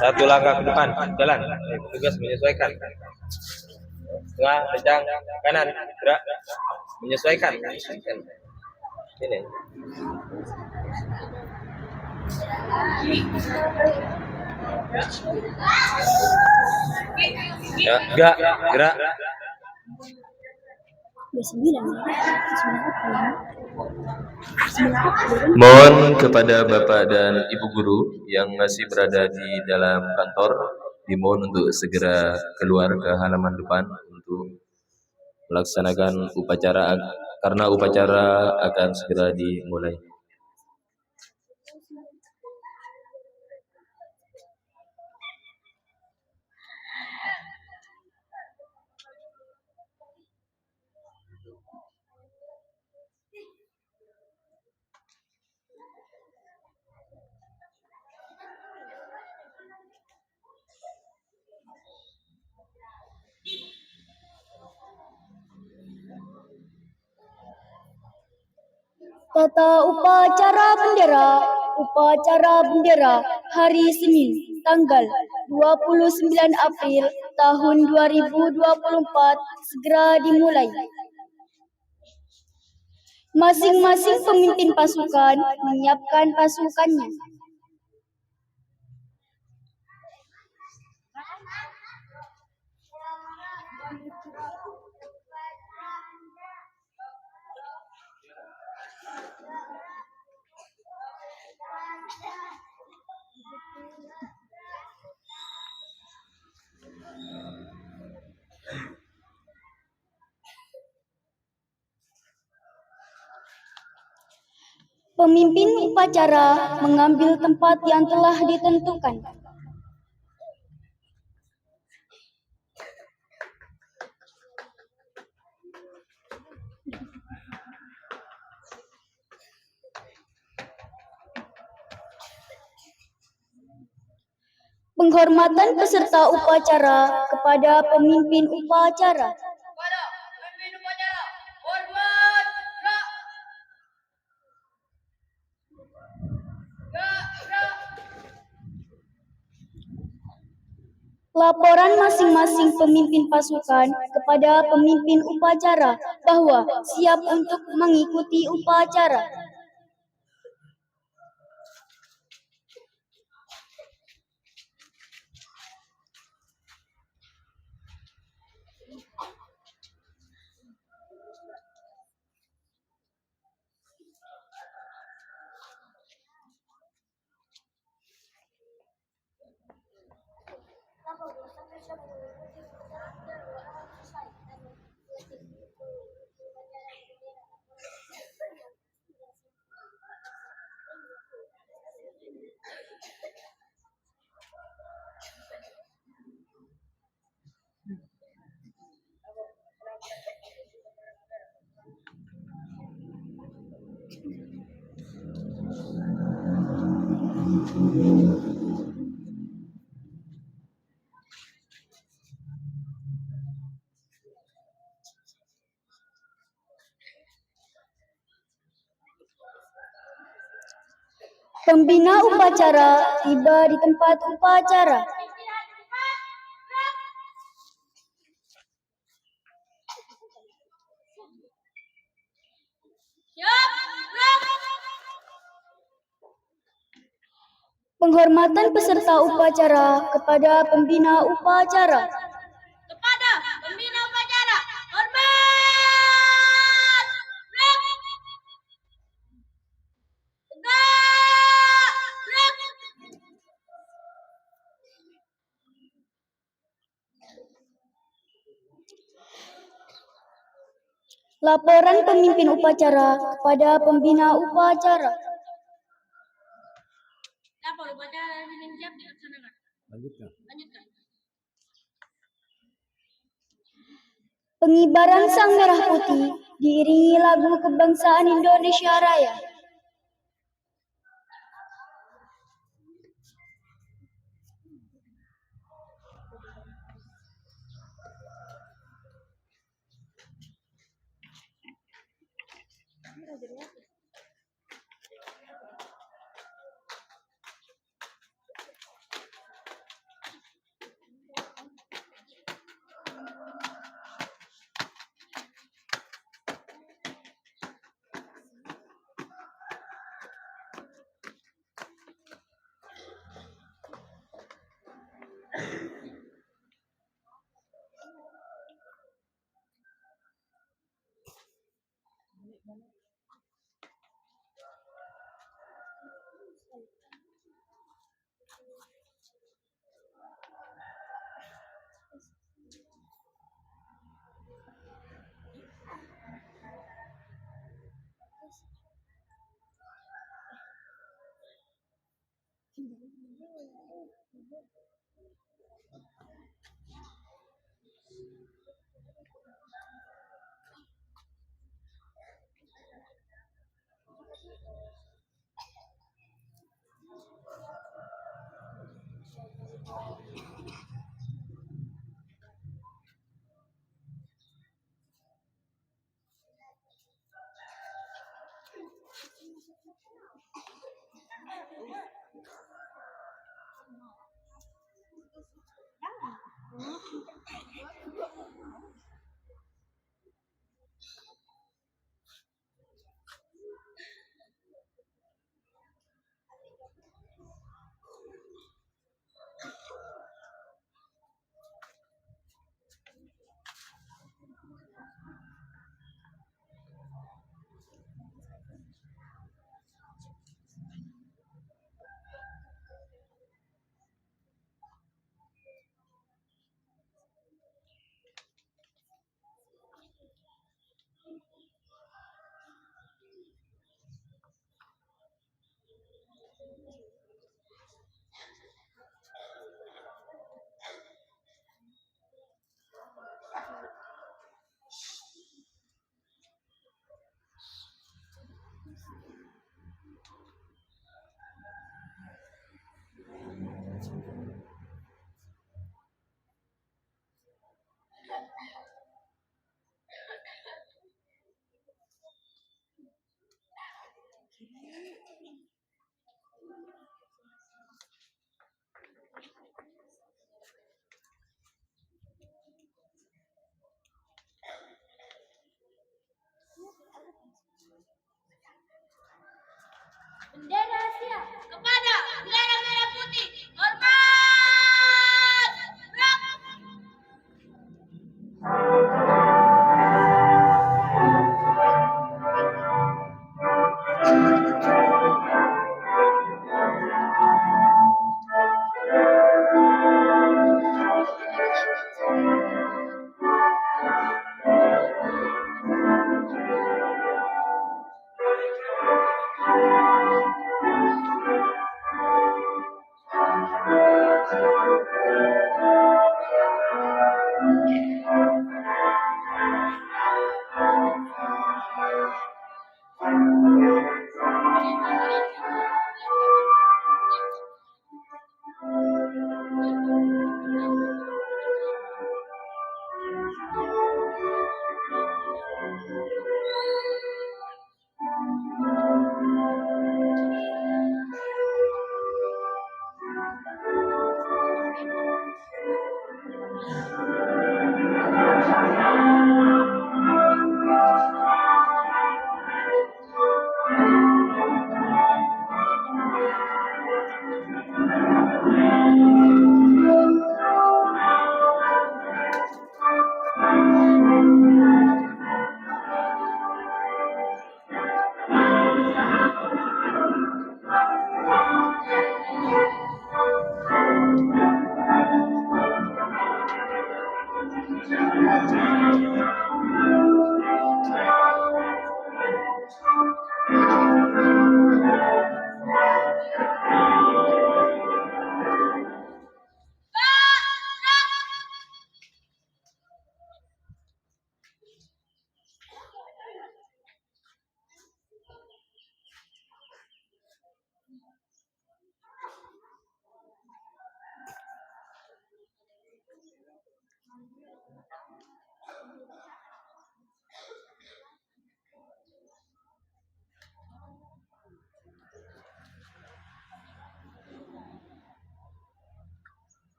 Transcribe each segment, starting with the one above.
Satu langkah ke depan, jalan. Tugas menyesuaikan. Tengah, kencang, kanan, gerak. Menyesuaikan. Ini. Ya, gerak. Mohon kepada Bapak dan Ibu Guru yang masih berada di dalam kantor, dimohon untuk segera keluar ke halaman depan untuk melaksanakan upacara, karena upacara akan segera dimulai. Tata upacara bendera hari Senin tanggal 29 April tahun 2024 segera dimulai. Masing-masing pemimpin pasukan menyiapkan pasukannya. Pemimpin upacara mengambil tempat yang telah ditentukan. Penghormatan peserta upacara kepada pemimpin upacara. Hormat, Laporan masing-masing pemimpin pasukan kepada pemimpin upacara bahwa siap untuk mengikuti upacara. Pembina upacara tiba di tempat upacara. Penghormatan peserta upacara kepada pembina upacara. kepada pembina upacara. Hormat. Tegak. Laporan pemimpin upacara kepada pembina upacara. Lapor upacara ini siap dilaksanakan. Lanjutkan. Pengibaran Sang Merah Putih diiringi lagu kebangsaan Indonesia Raya. Bendera siap kepada bendera merah putih. Hormat. Gerak.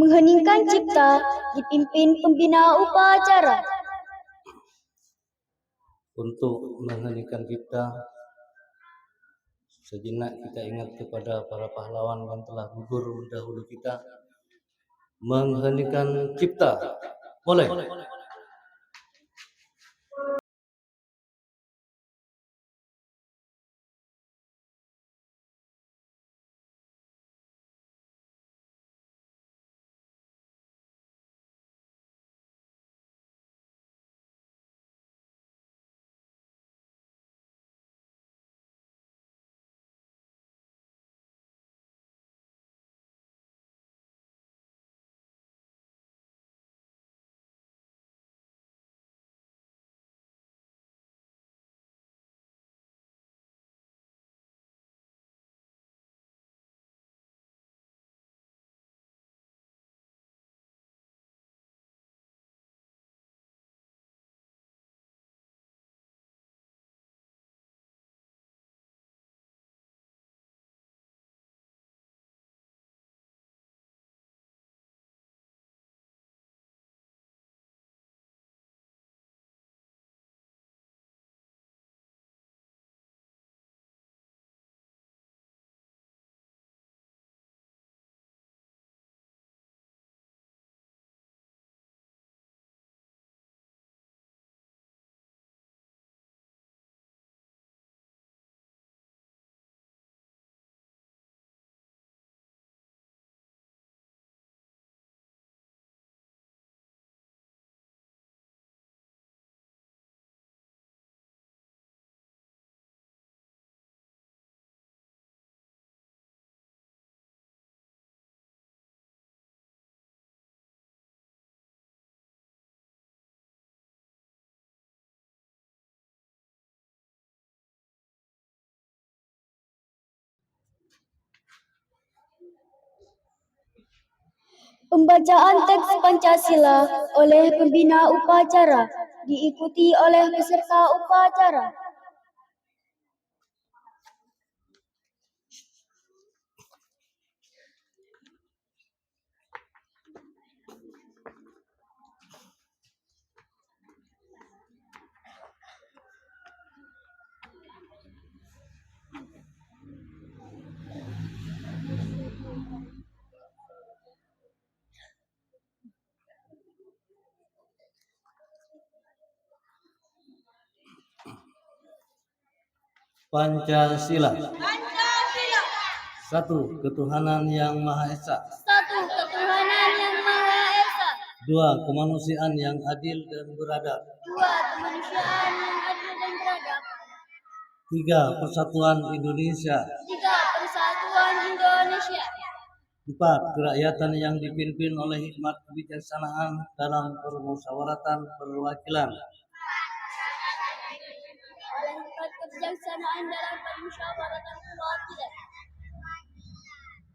Mengheningkan cipta dipimpin pembina upacara. Untuk mengheningkan cipta, sejenak kita ingat kepada para pahlawan yang telah gugur mendahulu kita. Mengheningkan cipta, boleh. Pembacaan teks Pancasila oleh pembina upacara diikuti oleh peserta upacara. Pancasila. Satu, ketuhanan yang Maha Esa. Satu, ketuhanan yang Maha Esa. Dua, kemanusiaan yang adil dan beradab. Dua, kemanusiaan yang adil dan beradab. Tiga, persatuan Indonesia. Tiga, persatuan Indonesia. Empat, kerakyatan yang dipimpin oleh hikmat kebijaksanaan dalam permusyawaratan perwakilan. Oleh hikmat kebijaksanaan dalam permusyawaratan perwakilan.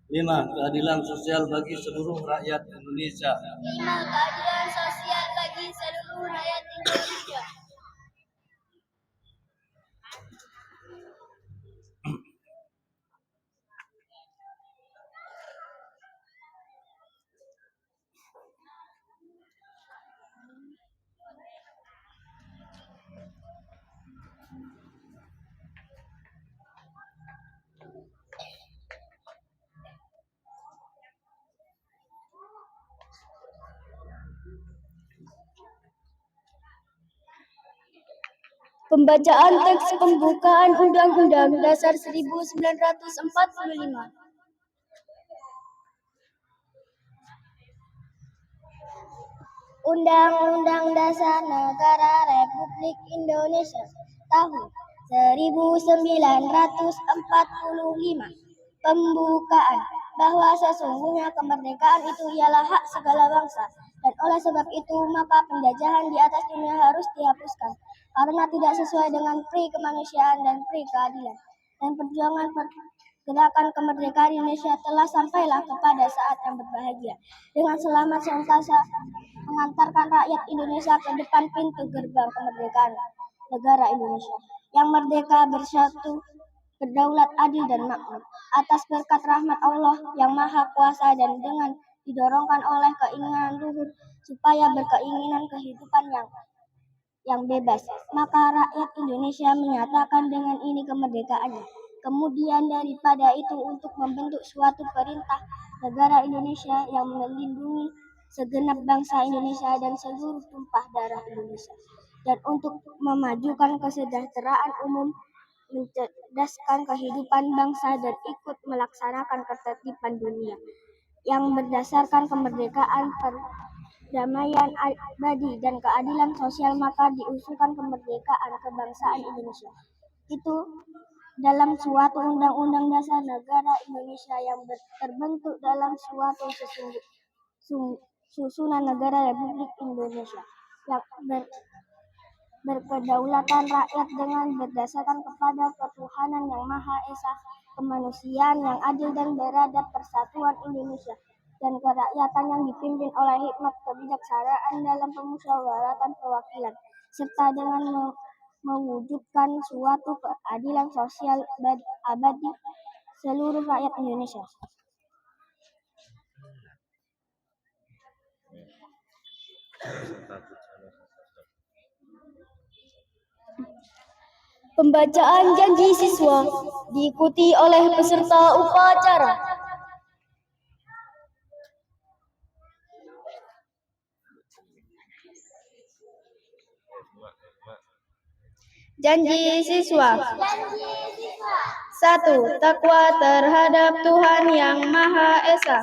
Lima, keadilan sosial bagi seluruh rakyat Indonesia. Lima, keadilan sosial bagi seluruh rakyat Indonesia. Pembacaan teks pembukaan Undang-Undang Dasar 1945. Undang-Undang Dasar Negara Republik Indonesia tahun 1945. Pembukaan bahwa sesungguhnya kemerdekaan itu ialah hak segala bangsa, dan oleh sebab itu maka penjajahan di atas dunia harus dihapuskan, karena tidak sesuai dengan pri kemanusiaan dan pri keadilan. Dan perjuangan gerakan kemerdekaan Indonesia telah sampailah kepada saat yang berbahagia, dengan selamat sentosa mengantarkan rakyat Indonesia ke depan pintu gerbang kemerdekaan negara Indonesia yang merdeka, bersatu, berdaulat, adil dan makmur, atas berkat rahmat Allah yang Maha Kuasa dan dengan didorongkan oleh keinginan luhur supaya berkeinginan kehidupan yang bebas. Maka rakyat Indonesia menyatakan dengan ini kemerdekaannya. Kemudian daripada itu untuk membentuk suatu perintah negara Indonesia yang melindungi segenap bangsa Indonesia dan seluruh tumpah darah Indonesia. Dan untuk memajukan kesejahteraan umum, mencerdaskan kehidupan bangsa dan ikut melaksanakan ketertiban dunia yang berdasarkan kemerdekaan, perdamaian abadi dan keadilan sosial, maka diusulkan kemerdekaan kebangsaan Indonesia itu dalam suatu undang-undang dasar negara Indonesia yang terbentuk dalam suatu susunan negara Republik Indonesia yang berkedaulatan rakyat dengan berdasarkan kepada ketuhanan yang Maha Esa, kemanusiaan yang adil dan beradab, persatuan Indonesia dan kerakyatan yang dipimpin oleh hikmat kebijaksanaan dalam pemusyawaratan perwakilan, serta dengan mewujudkan suatu keadilan sosial abadi seluruh rakyat Indonesia. Pembacaan janji siswa diikuti oleh peserta upacara. Janji siswa. 1. Takwa terhadap Tuhan Yang Maha Esa.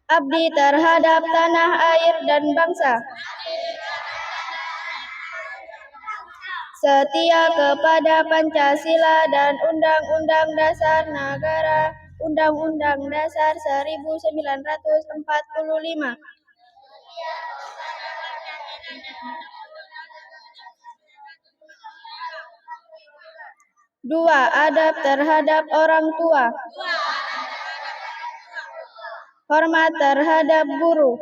Abdi terhadap tanah air dan bangsa. Setia kepada Pancasila dan Undang-Undang Dasar Negara, Undang-Undang Dasar 1945. 2. Adab terhadap orang tua. Hormat terhadap guru.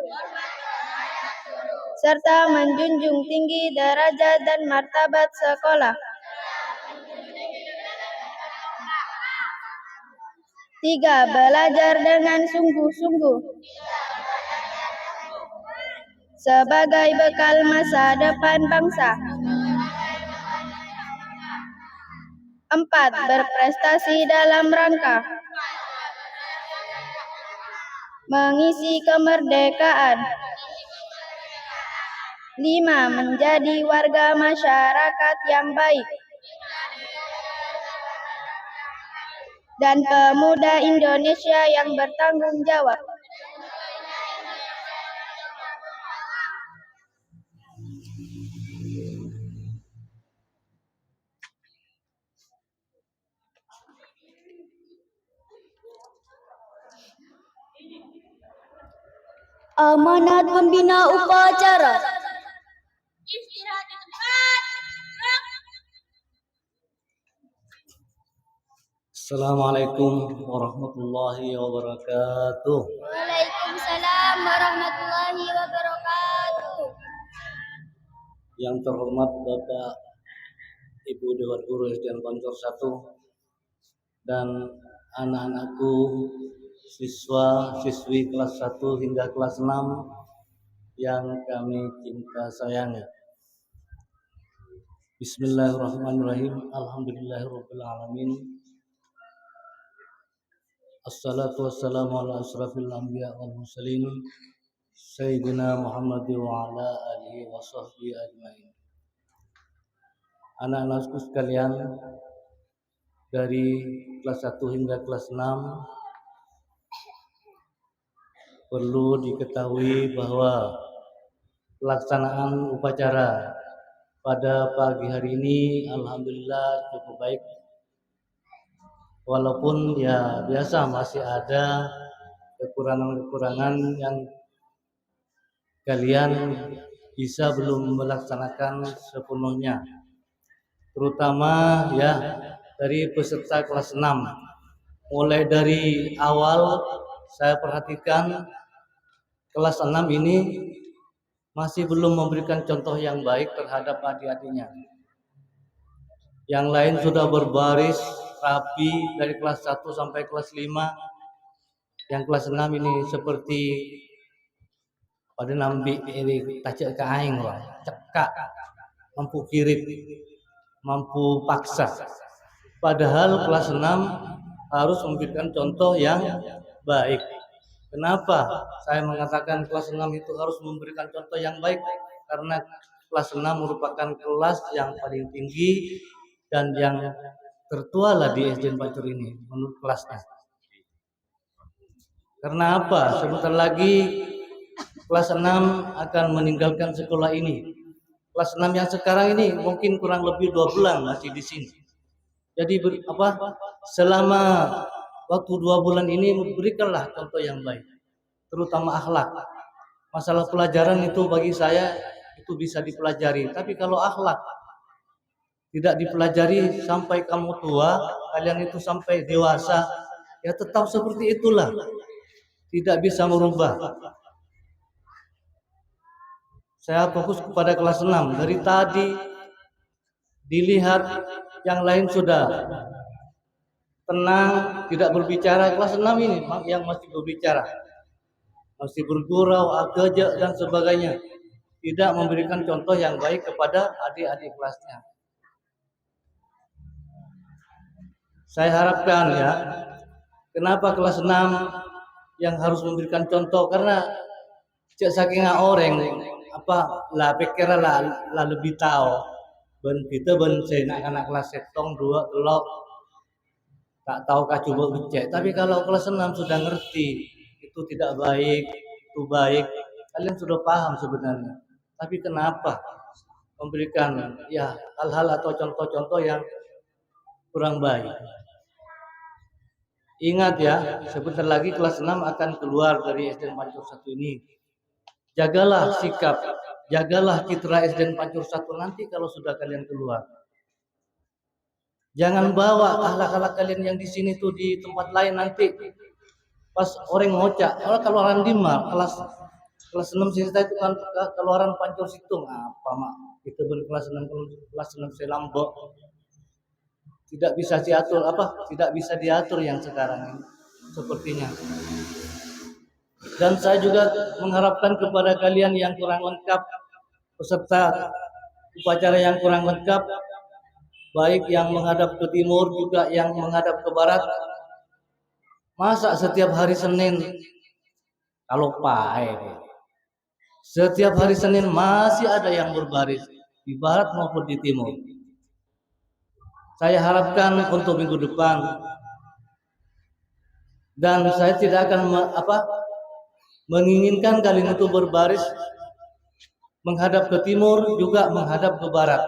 Serta menjunjung tinggi derajat dan martabat sekolah. 3. Belajar dengan sungguh-sungguh sebagai bekal masa depan bangsa. 4. Berprestasi dalam rangka mengisi kemerdekaan. 5. Menjadi warga masyarakat yang baik dan pemuda Indonesia yang bertanggung jawab. Amanat pembina upacara. Istirahat di tempat. Assalamualaikum warahmatullahi wabarakatuh. Waalaikumsalam warahmatullahi wabarakatuh. Yang terhormat Bapak Ibu Dewan Guru SDN Pancor 1 dan anak-anakku siswa-siswi kelas 1 hingga kelas 6 yang kami cinta sayangi. Bismillahirrahmanirrahim. Alhamdulillahirabbil alamin. Assalatu wassalamu ala asrafil anbiya wal mursalin Sayyidina Muhammad wa ala alihi wa sahbihi ajmain. Anak-anakku sekalian, dari kelas 1 hingga kelas 6 perlu diketahui bahwa pelaksanaan upacara pada pagi hari ini alhamdulillah cukup baik. Walaupun ya biasa masih ada kekurangan-kekurangan yang kalian bisa belum melaksanakan sepenuhnya. Terutama ya dari peserta kelas 6. Mulai dari awal saya perhatikan kelas 6 ini masih belum memberikan contoh yang baik terhadap adik-adiknya. Yang lain sudah berbaris rapi dari kelas 1 sampai kelas 5. Yang kelas 6 ini seperti pada nambi ini tacak ke aing lah, cekak, mampu kirip, mampu paksa. Padahal kelas 6 harus memberikan contoh yang baik. Kenapa saya mengatakan kelas 6 itu harus memberikan contoh yang baik? Karena kelas 6 merupakan kelas yang paling tinggi dan yang tertua lah di SDN Pancur ini menurut kelasnya. Karena apa? Sebentar lagi kelas 6 akan meninggalkan sekolah ini. Kelas 6 yang sekarang ini mungkin kurang lebih 2 bulan masih di sini. Jadi selama waktu 2 bulan ini berikanlah contoh yang baik, terutama akhlak. Masalah pelajaran itu bagi saya itu bisa dipelajari, tapi kalau akhlak tidak dipelajari sampai kamu tua, kalian itu sampai dewasa, ya tetap seperti itulah. Tidak bisa merubah. Saya fokus kepada kelas 6. Dari tadi dilihat yang lain sudah tenang, tidak berbicara. Kelas 6 ini yang masih berbicara, masih bergurau, agak dan sebagainya. Tidak memberikan contoh yang baik kepada adik-adik kelasnya. Saya harapkan ya, kenapa kelas 6 yang harus memberikan contoh? Karena saking orang lah pikir lah lebih tahu. Ben kita ben anak kelas setong 2 telok tak tahu coba becek. Tapi kalau kelas 6 sudah ngerti itu tidak baik, itu baik, kalian sudah paham sebenarnya. Tapi kenapa memberikan ya hal-hal atau contoh-contoh yang kurang baik? Ingat ya, sebentar lagi kelas 6 akan keluar dari SDN Pancur 1 ini. Jagalah sikap, jagalah citra SDN Pancur 1 nanti kalau sudah kalian keluar. Jangan bawa akhlak-akhlak kalian yang di sini tuh di tempat lain nanti. Pas orang ngocak, kalau orang Dima kelas 6 kita itu kan keluaran Pancur Situng apa mak? Kita kelas 6 selambok. Tidak bisa diatur tidak bisa diatur yang sekarang ini sepertinya. Dan saya juga mengharapkan kepada kalian yang kurang lengkap, peserta upacara yang kurang lengkap, baik yang menghadap ke timur juga yang menghadap ke barat. Masa setiap hari Senin kalau setiap hari Senin masih ada yang berbaris di barat maupun di timur. Saya harapkan untuk minggu depan, dan saya tidak akan menginginkan kalian itu berbaris menghadap ke timur juga menghadap ke barat.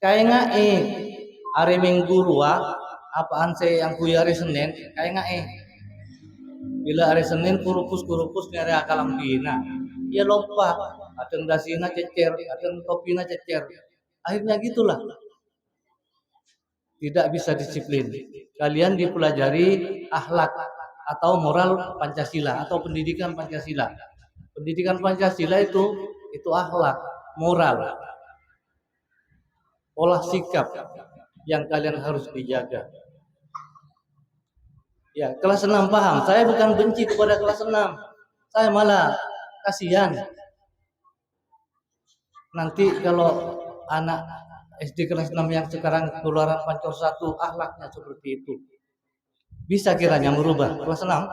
Kayak hari Minggu apaan saya yang kuya hari Senin kayak bila hari Senin kurupus nyari akalam bina, ya lupa ada dasina cecer, ada topina cecer. Akhirnya gitulah. Tidak bisa disiplin. Kalian dipelajari akhlak atau moral Pancasila atau pendidikan Pancasila. Pendidikan Pancasila itu akhlak, moral, pola sikap yang kalian harus dijaga. Ya, kelas 6 paham. Saya bukan benci kepada kelas 6. Saya malah kasihan. Nanti kalau anak SD kelas 6 yang sekarang keluaran Pancur 1 akhlaknya seperti itu, bisa kiranya merubah kelas 6?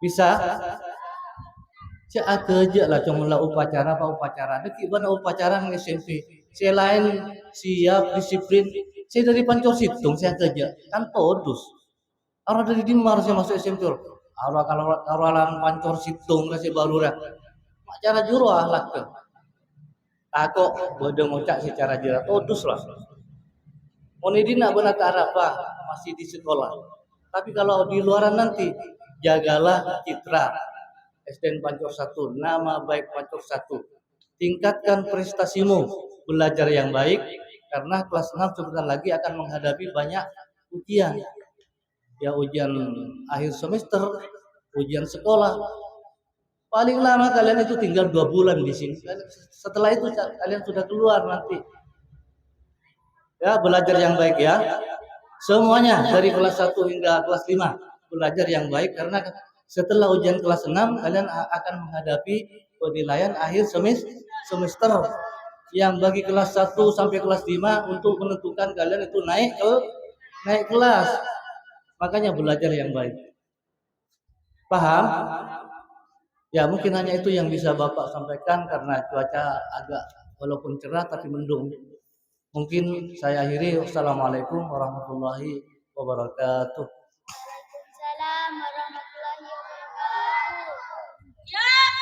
Bisa? Cak aja lah cuma upacara deki bana upacara ng SMP. Saya lain siap disiplin. Saya dari Pancur Situng saya kerja kan todus. Orang dari Dimar saya masuk SMP. Kalau orang Pancur Situng kasih baru dah. Cara juru akhlak tuh. Aku bodoh ngocak secara jerat todus lah. Monidina benar ke apa masih di sekolah. Tapi kalau di luaran nanti jagalah citra SDN Pancur 1, nama baik Pancur 1. Tingkatkan prestasimu, belajar yang baik karena kelas 6 sebentar lagi akan menghadapi banyak ujian. Ya ujian akhir semester, ujian sekolah. Paling lama kalian itu tinggal 2 bulan di sini. Setelah itu kalian sudah keluar nanti. Ya, belajar yang baik ya. semuanya dari kelas 1 hingga kelas 5 belajar yang baik, karena setelah ujian kelas 6 kalian akan menghadapi penilaian akhir semester yang bagi kelas 1 sampai kelas 5 untuk menentukan kalian itu naik kelas. Makanya belajar yang baik. Paham? Ya, mungkin hanya itu yang bisa Bapak sampaikan karena cuaca agak walaupun cerah tapi mendung. Mungkin saya akhiri. Wassalamualaikum warahmatullahi wabarakatuh. Waalaikumsalam warahmatullahi wabarakatuh. Ya, rap.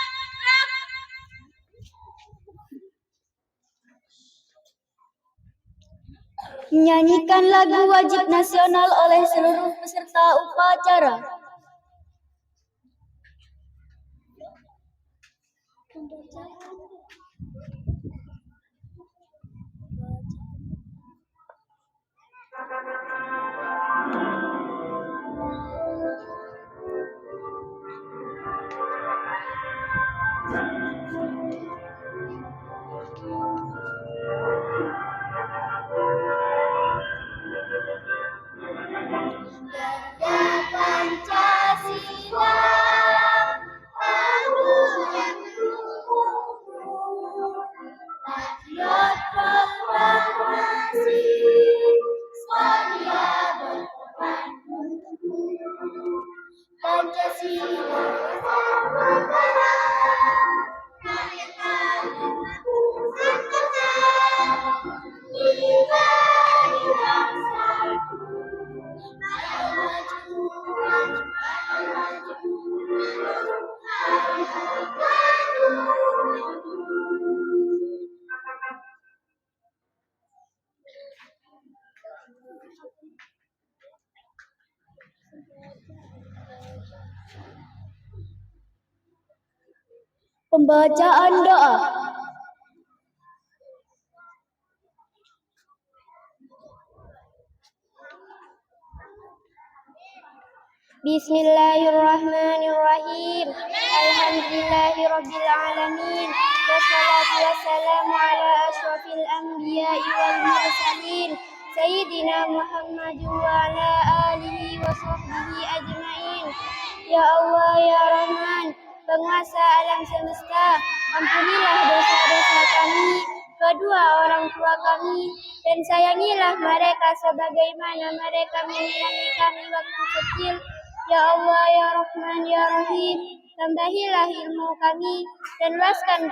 Menyanyikan lagu wajib nasional oleh seluruh peserta upacara. Pancasila, yang patriot proklamasi, setia berkorban untuk Pancasila. Pembacaan doa. Bismillahirrahmanirrahim. Alhamdulillahirabbil alamin. Wassalatu wassalamu ala asyrafil anbiya'i wal mursalin. Sayyidina Muhammad wa ala alihi wa sahbihi ajma'in. Ya Allah ya Rahman, penguasa alam semesta, ampunilah dosa-dosa kami, kedua orang tua kami, dan sayangilah mereka sebagaimana mereka menyayangi kami waktu kecil. Ya Allah ya Rahman ya Rahim, tambahilah ilmu kami dan luaskan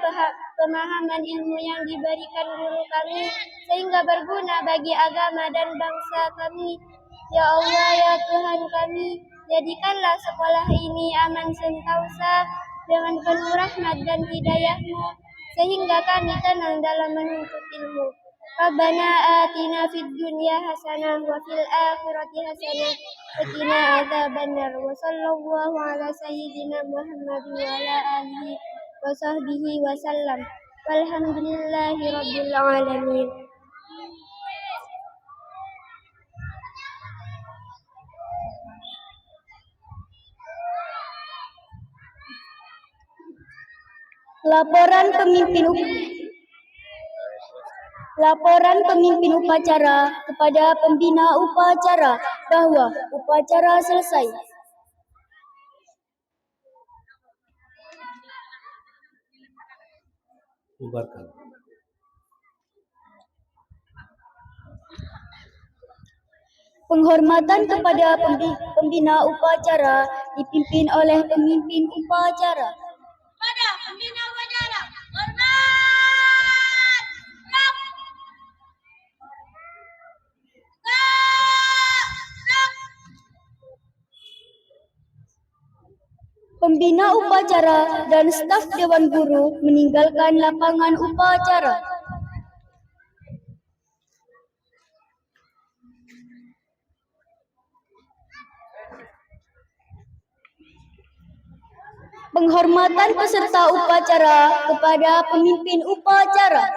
pemahaman ilmu yang diberikan guru kami sehingga berguna bagi agama dan bangsa kami. Ya Allah ya Tuhan kami, jadikanlah sekolah ini aman sentosa dengan penuh rahmat dan hidayah-Mu sehingga kami tenang dalam menuntut ilmu. Rabbana atina fid dunya hasanah wa fil akhirati hasanah wa qina adzabannar. Wa sallallahu ala sayyidina Muhammad wa ala alihi wa sahbihi wa sallam. Walhamdulillahi rabbil alamin. Laporan pemimpin upacara kepada pembina upacara bahwa upacara selesai. Bubarkan. Penghormatan kepada pembina upacara dipimpin oleh pemimpin upacara. Pada pembina upacara, hormat. Rap. Rap. Pembina upacara dan staf Dewan Guru meninggalkan lapangan upacara. Penghormatan peserta upacara kepada pemimpin upacara.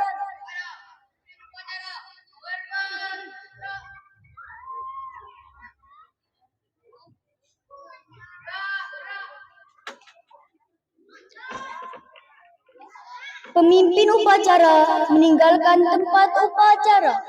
Pemimpin upacara meninggalkan tempat upacara.